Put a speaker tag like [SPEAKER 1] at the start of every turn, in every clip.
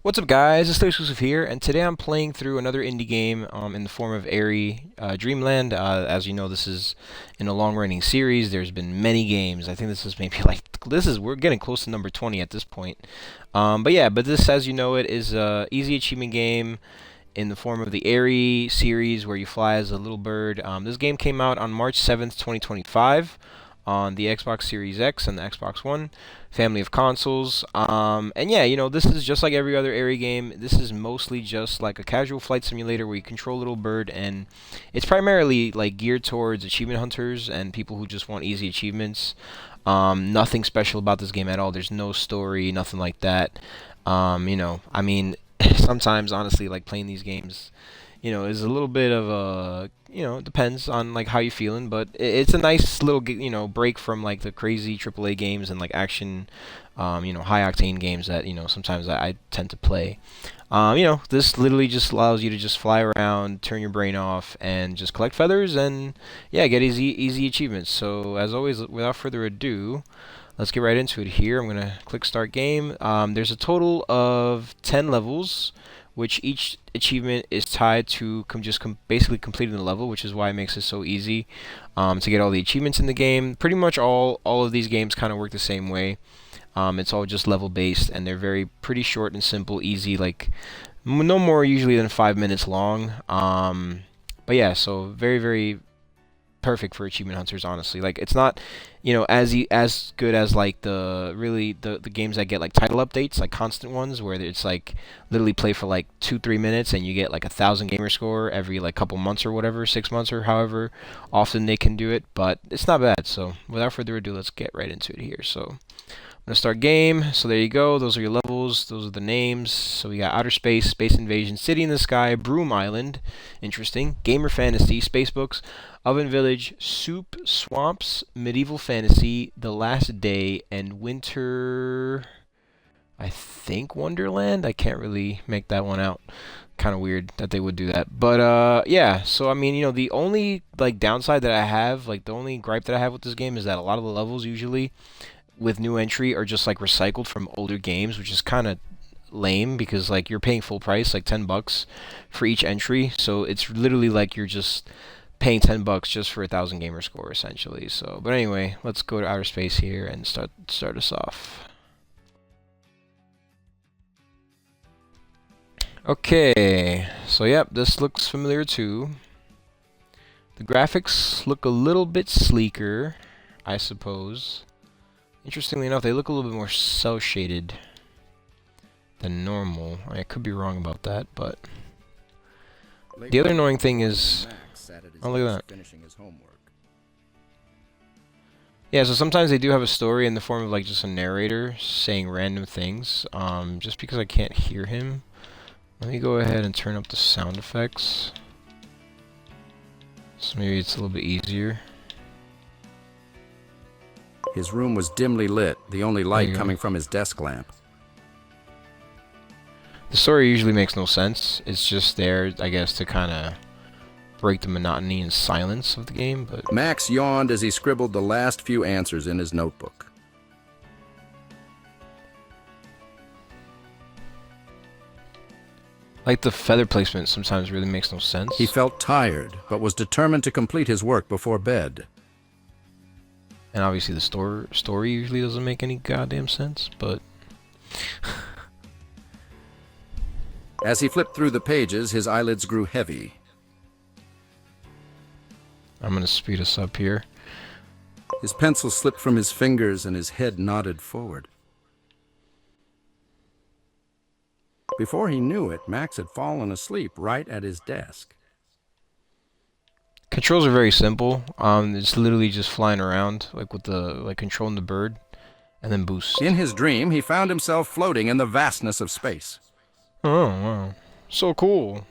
[SPEAKER 1] What's up, guys? It's Xclusive here, and today I'm playing through another indie game in the form of AERY Dreamland. As you know, this is in a long-running series. There's been many games. I think this is maybe we're getting close to number 20 at this point. But this, as you know, it is a easy achievement game in the form of the AERY series where you fly as a little bird. This game came out on March 7th, 2025 on the Xbox Series X and the Xbox One family of consoles. And yeah, this is just like every other AERY game. This is mostly just like a casual flight simulator where you control a little bird, and it's primarily like geared towards achievement hunters and people who just want easy achievements. Nothing special about this game at all. There's no story, nothing like that. I mean, sometimes honestly, like playing these games, is a little bit of a, it depends on like how you're feeling, but it's a nice little, break from like the crazy AAA games and like action, high octane games that, sometimes I tend to play. This literally just allows you to just fly around, turn your brain off, and just collect feathers and, yeah, get easy achievements. So as always, without further ado, let's get right into it here. I'm going to click Start Game. There's a total of 10 levels, which each achievement is tied to basically completing the level, which is why it makes it so easy to get all the achievements in the game. Pretty much all of these games kind of work the same way. It's all just level based, and they're pretty short and simple, easy, like no more usually than 5 minutes long. But yeah, so very perfect for achievement hunters, honestly. Like, it's not, as good as like the games that get like title updates, like constant ones, where it's like literally play for like 2-3 minutes and you get like 1,000 gamer score every like couple months or whatever, 6 months or however often they can do it. But it's not bad. So without further ado, let's get right into it here. So I'm gonna start game. So there you go. Those are your levels. Those are the names. So we got Outer Space, Space Invasion, City in the Sky, Broom Island, interesting, Gamer Fantasy, Space Books, Oven Village, Soup, Swamps, Medieval Fantasy, The Last Day, and Winter, I think Wonderland. I can't really make that one out. Kind of weird that they would do that. But yeah, so I mean, the only like downside that I have, like the only gripe that I have with this game is that a lot of the levels usually with new entry are just like recycled from older games, which is kind of lame because like you're paying full price, like $10 for each entry. So it's literally like you're just paying $10 just for 1,000 gamer score essentially. So, but anyway, let's go to outer space here and start us off. Okay, so yep, this looks familiar too. The graphics look a little bit sleeker, I suppose. Interestingly enough, they look a little bit more cel-shaded than normal. I could be wrong about that, but the other annoying thing is, oh, look at that. Yeah, so sometimes they do have a story in the form of like just a narrator saying random things. Just because I can't hear him, let me go ahead and turn up the sound effects. So maybe it's a little bit easier.
[SPEAKER 2] His room was dimly lit, the only light coming from his desk lamp.
[SPEAKER 1] The story usually makes no sense. It's just there, I guess, to kind of break the monotony and silence of the game. But
[SPEAKER 2] Max yawned as he scribbled the last few answers in his notebook.
[SPEAKER 1] like the feather placement sometimes really makes no sense.
[SPEAKER 2] He felt tired, but was determined to complete his work before bed.
[SPEAKER 1] And obviously the story usually doesn't make any goddamn sense, but
[SPEAKER 2] As he flipped through the pages, his eyelids grew heavy.
[SPEAKER 1] I'm gonna speed us up here.
[SPEAKER 2] His pencil slipped from his fingers and his head nodded forward. Before he knew it, Max had fallen asleep right at his desk.
[SPEAKER 1] Controls are very simple. It's literally just flying around, like with controlling the bird, and then boost.
[SPEAKER 2] In his dream, he found himself floating in the vastness of space.
[SPEAKER 1] Oh wow, so cool.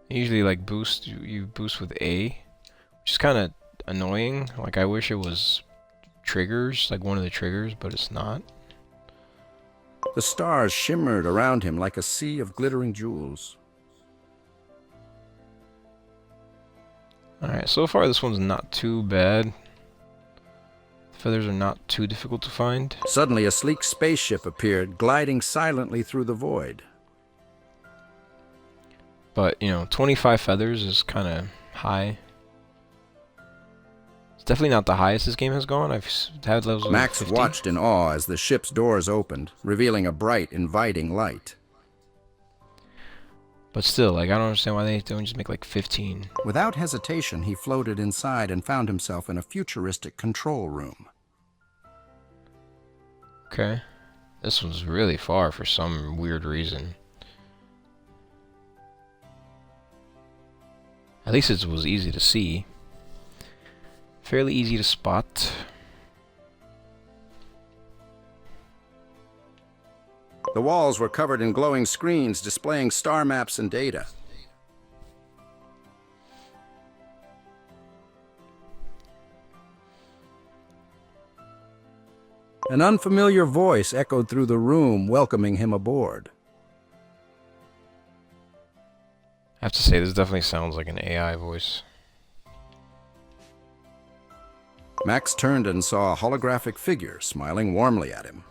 [SPEAKER 1] Usually, like boost, you boost with A, which is kind of annoying. Like I wish it was triggers, like one of the triggers, but it's not.
[SPEAKER 2] The stars shimmered around him like a sea of glittering jewels.
[SPEAKER 1] Alright, so far this one's not too bad. Feathers are not too difficult to find.
[SPEAKER 2] Suddenly, a sleek spaceship appeared, gliding silently through the void.
[SPEAKER 1] But, you know, 25 feathers is kind of high. It's definitely not the highest this game has gone. I've had levels of
[SPEAKER 2] Max
[SPEAKER 1] 50.
[SPEAKER 2] watched in awe as the ship's doors opened, revealing a bright, inviting light.
[SPEAKER 1] But still, like, I don't understand why they don't just make like 15.
[SPEAKER 2] Without hesitation, he floated inside and found himself in a futuristic control room.
[SPEAKER 1] Okay. This one's really far for some weird reason. At least it was easy to see. Fairly easy to spot.
[SPEAKER 2] The walls were covered in glowing screens displaying star maps and data. An unfamiliar voice echoed through the room, welcoming him aboard.
[SPEAKER 1] I have to say, this definitely sounds like an AI voice.
[SPEAKER 2] Max turned and saw a holographic figure smiling warmly at him.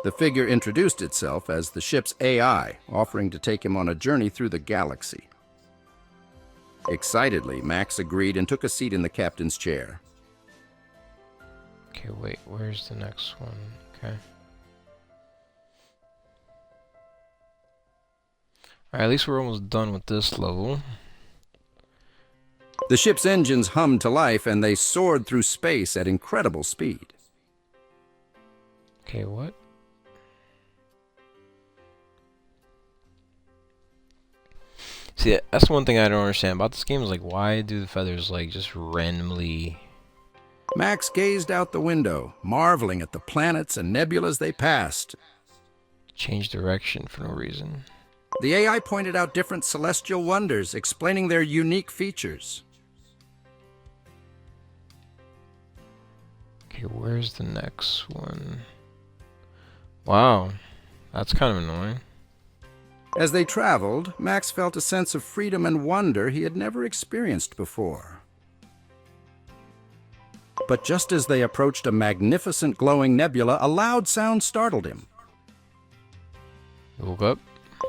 [SPEAKER 2] The figure introduced itself as the ship's AI, offering to take him on a journey through the galaxy. Excitedly, Max agreed and took a seat in the captain's chair.
[SPEAKER 1] Okay, wait, where's the next one? Okay. Alright, at least we're almost done with this level.
[SPEAKER 2] The ship's engines hummed to life and they soared through space at incredible speed.
[SPEAKER 1] Okay, what? See, that's one thing I don't understand about this game is like, why do the feathers like just randomly...
[SPEAKER 2] Max gazed out the window, marveling at the planets and nebulas they passed.
[SPEAKER 1] change direction for no reason?
[SPEAKER 2] The AI pointed out different celestial wonders, explaining their unique features.
[SPEAKER 1] Okay, where's the next one? Wow, that's kind of annoying.
[SPEAKER 2] As they traveled, Max felt a sense of freedom and wonder he had never experienced before. But just as they approached a magnificent glowing nebula, a loud sound startled him.
[SPEAKER 1] He woke up.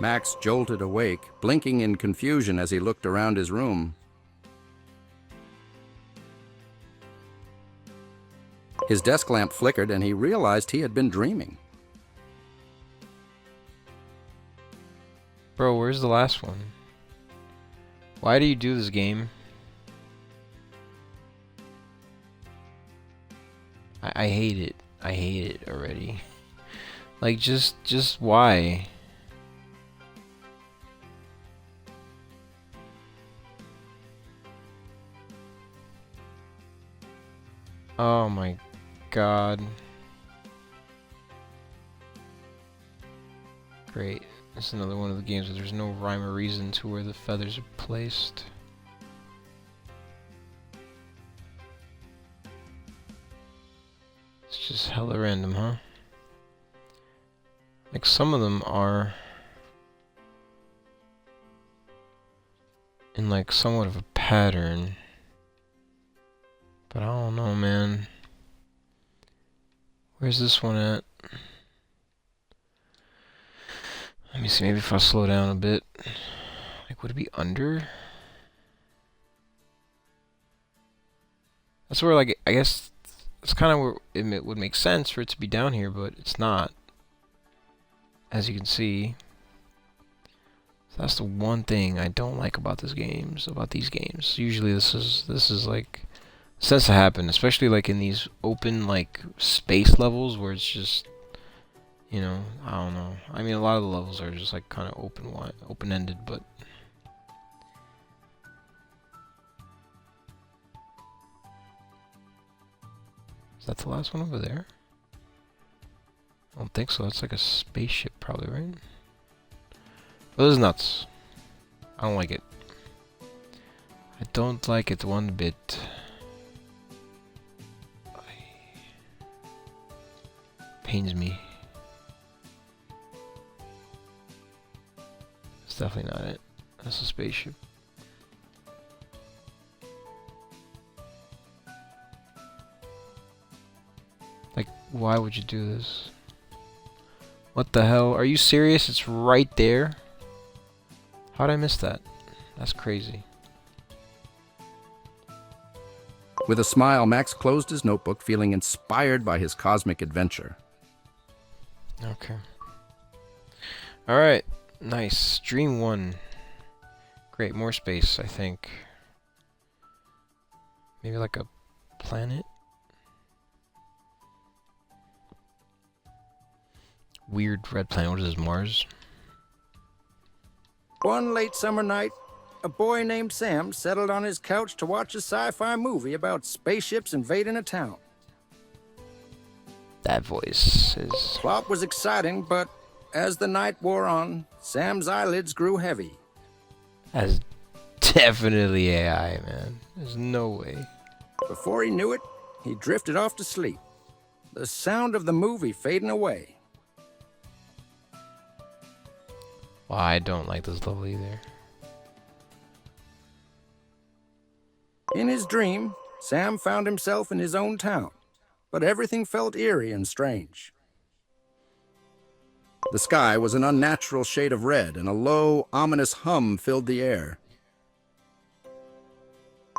[SPEAKER 2] Max jolted awake, blinking in confusion as he looked around his room. His desk lamp flickered and he realized he had been dreaming.
[SPEAKER 1] Bro, where's the last one? Why do you do this game? I hate it. I hate it already. Like, just why? Oh my god. Great. This is another one of the games where there's no rhyme or reason to where the feathers are placed. It's just hella random, huh? Like, some of them are in like somewhat of a pattern. But I don't know, man. Where's this one at? Let me see, maybe if I slow down a bit. Like, would it be under? That's where, like, I guess it's kind of where it would make sense for it to be down here, but it's not. As you can see. So that's the one thing I don't like about these games. Usually this is like, tends to happen, especially like in these open like space levels where it's just, you know, I don't know. I mean, a lot of the levels are just like kind of open-ended, but is that the last one over there? I don't think so. It's like a spaceship, probably, right? But this is nuts. I don't like it. I don't like it one bit. Pains me. It's definitely not it. That's a spaceship. Like, why would you do this? What the hell? Are you serious? It's right there? How'd I miss that? That's crazy.
[SPEAKER 2] With a smile, Max closed his notebook, feeling inspired by his cosmic adventure.
[SPEAKER 1] Okay. Alright. Nice. Dream 1. Great. More space, I think. Maybe like a planet? Weird red planet. What is this, Mars?
[SPEAKER 2] One late summer night, a boy named Sam settled on his couch to watch a sci-fi movie about spaceships invading a town.
[SPEAKER 1] That voice is...
[SPEAKER 2] Plot was exciting, but as the night wore on, Sam's eyelids grew heavy.
[SPEAKER 1] That's definitely AI, man. There's no way.
[SPEAKER 2] Before he knew it, he drifted off to sleep, the sound of the movie fading away.
[SPEAKER 1] Well, I don't like this level either.
[SPEAKER 2] In his dream, Sam found himself in his own town, but everything felt eerie and strange. The sky was an unnatural shade of red, and a low, ominous hum filled the air.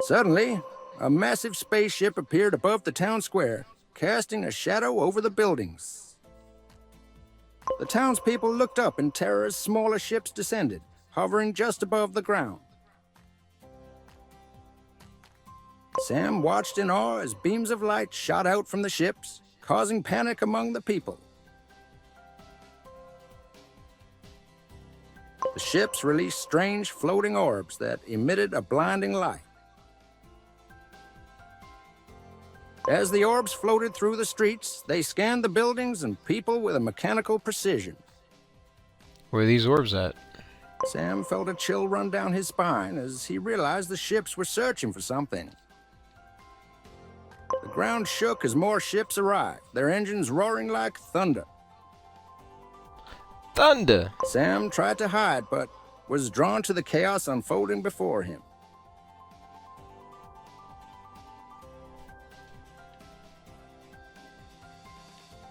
[SPEAKER 2] Suddenly, a massive spaceship appeared above the town square, casting a shadow over the buildings. The townspeople looked up in terror as smaller ships descended, hovering just above the ground. Sam watched in awe as beams of light shot out from the ships, causing panic among the people. The ships released strange floating orbs that emitted a blinding light. As the orbs floated through the streets, they scanned the buildings and people with a mechanical precision.
[SPEAKER 1] Where are these orbs at?
[SPEAKER 2] Sam felt a chill run down his spine as he realized the ships were searching for something. The ground shook as more ships arrived, their engines roaring like thunder.
[SPEAKER 1] Thunder!
[SPEAKER 2] Sam tried to hide, but was drawn to the chaos unfolding before him.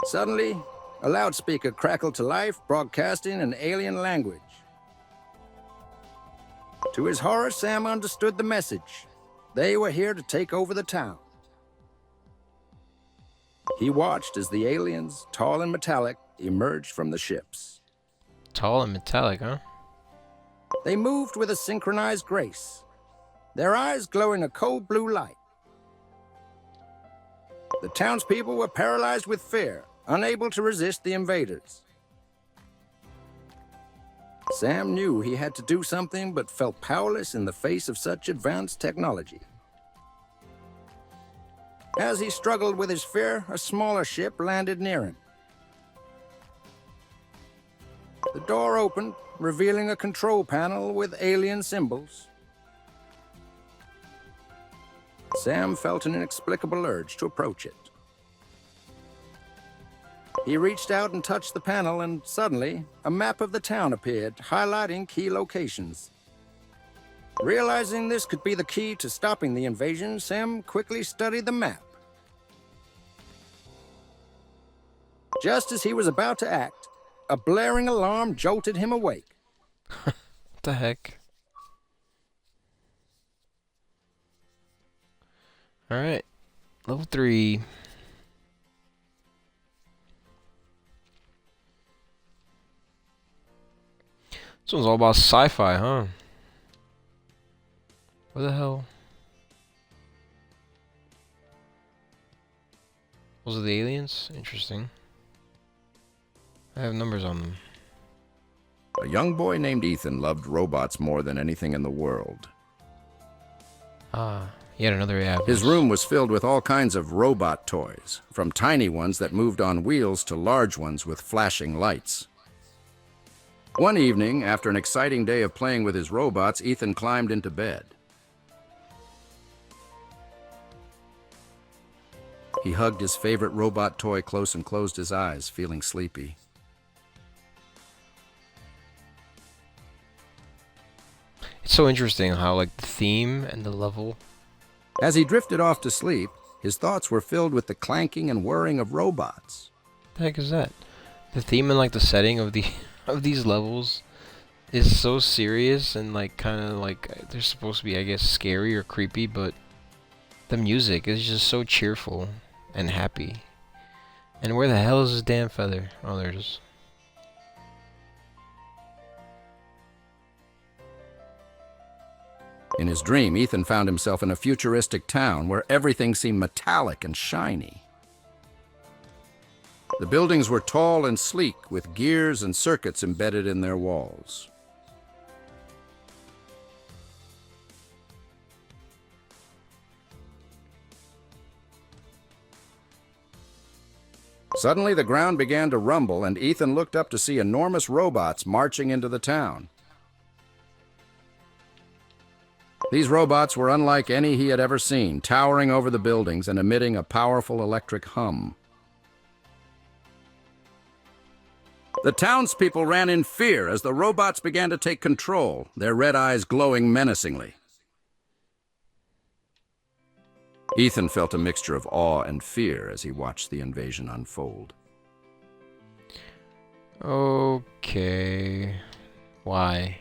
[SPEAKER 2] Suddenly, a loudspeaker crackled to life, broadcasting an alien language. To his horror, Sam understood the message. They were here to take over the town. He watched as the aliens, tall and metallic, emerged from the ships.
[SPEAKER 1] Tall and metallic, huh?
[SPEAKER 2] They moved with a synchronized grace, their eyes glowing a cold blue light. The townspeople were paralyzed with fear, unable to resist the invaders. Sam knew he had to do something, but felt powerless in the face of such advanced technology. As he struggled with his fear, a smaller ship landed near him. The door opened, revealing a control panel with alien symbols. Sam felt an inexplicable urge to approach it. He reached out and touched the panel, and suddenly, a map of the town appeared, highlighting key locations. Realizing this could be the key to stopping the invasion, Sam quickly studied the map. Just as he was about to act, a blaring alarm jolted him awake.
[SPEAKER 1] What the heck? Alright. Level 3. This one's all about sci-fi, huh? What the hell? Those are the aliens? Interesting. I have numbers on them.
[SPEAKER 2] A young boy named Ethan loved robots more than anything in the world.
[SPEAKER 1] Ah, yet another app.
[SPEAKER 2] His room was filled with all kinds of robot toys, from tiny ones that moved on wheels to large ones with flashing lights. One evening, after an exciting day of playing with his robots, Ethan climbed into bed. He hugged his favorite robot toy close and closed his eyes, feeling sleepy.
[SPEAKER 1] That's so interesting how like the theme and the level.
[SPEAKER 2] As he drifted off to sleep, his thoughts were filled with the clanking and whirring of robots.
[SPEAKER 1] What the heck is that? The theme and like the setting of the of these levels is so serious and like kind of like they're supposed to be, I guess, scary or creepy, but the music is just so cheerful and happy. And where the hell is this damn feather? Oh, there it is.
[SPEAKER 2] In his dream, Ethan found himself in a futuristic town where everything seemed metallic and shiny. The buildings were tall and sleek, with gears and circuits embedded in their walls. Suddenly, the ground began to rumble, and Ethan looked up to see enormous robots marching into the town. These robots were unlike any he had ever seen, towering over the buildings and emitting a powerful electric hum. The townspeople ran in fear as the robots began to take control, their red eyes glowing menacingly. Ethan felt a mixture of awe and fear as he watched the invasion unfold.
[SPEAKER 1] Okay. Why?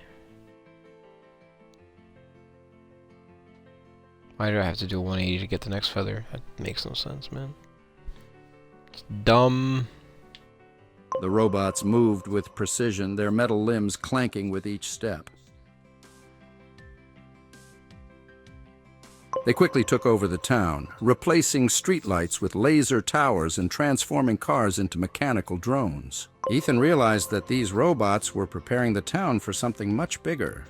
[SPEAKER 1] Why do I have to do a 180 to get the next feather? That makes no sense, man. It's dumb.
[SPEAKER 2] The robots moved with precision, their metal limbs clanking with each step. They quickly took over the town, replacing streetlights with laser towers and transforming cars into mechanical drones. Ethan realized that these robots were preparing the town for something much bigger.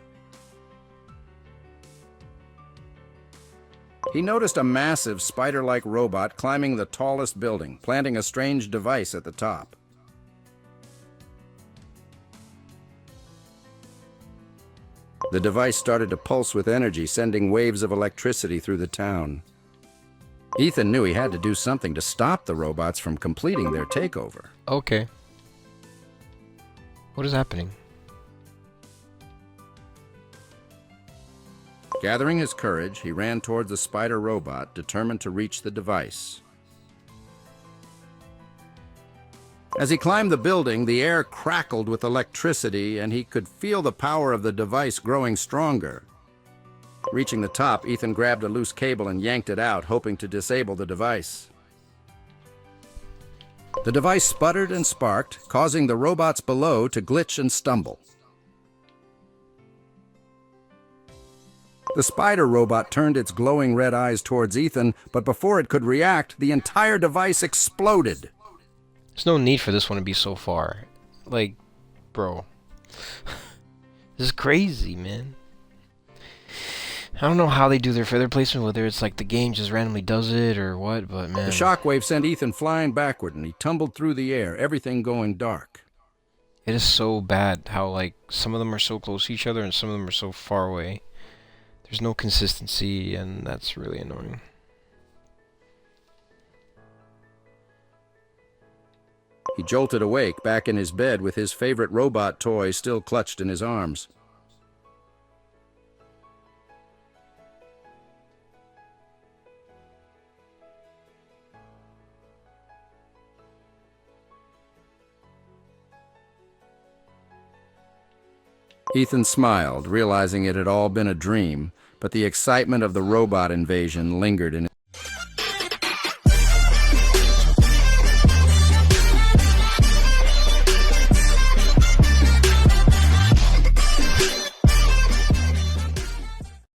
[SPEAKER 2] He noticed a massive spider-like robot climbing the tallest building, planting a strange device at the top. The device started to pulse with energy, sending waves of electricity through the town. Ethan knew he had to do something to stop the robots from completing their takeover.
[SPEAKER 1] Okay. What is happening?
[SPEAKER 2] Gathering his courage, he ran towards the spider robot, determined to reach the device. As he climbed the building, the air crackled with electricity, and he could feel the power of the device growing stronger. Reaching the top, Ethan grabbed a loose cable and yanked it out, hoping to disable the device. The device sputtered and sparked, causing the robots below to glitch and stumble. The spider robot turned its glowing red eyes towards Ethan, but before it could react, the entire device exploded.
[SPEAKER 1] There's no need for this one to be so far. Like, bro. This is crazy, man. I don't know how they do their feather placement, whether it's like the game just randomly does it or what, but man.
[SPEAKER 2] The shockwave sent Ethan flying backward, and he tumbled through the air, everything going dark.
[SPEAKER 1] It is so bad how, like, some of them are so close to each other and some of them are so far away. There's no consistency, and that's really annoying.
[SPEAKER 2] He jolted awake, back in his bed with his favorite robot toy still clutched in his arms. Ethan smiled, realizing it had all been a dream, but the excitement of the robot invasion lingered in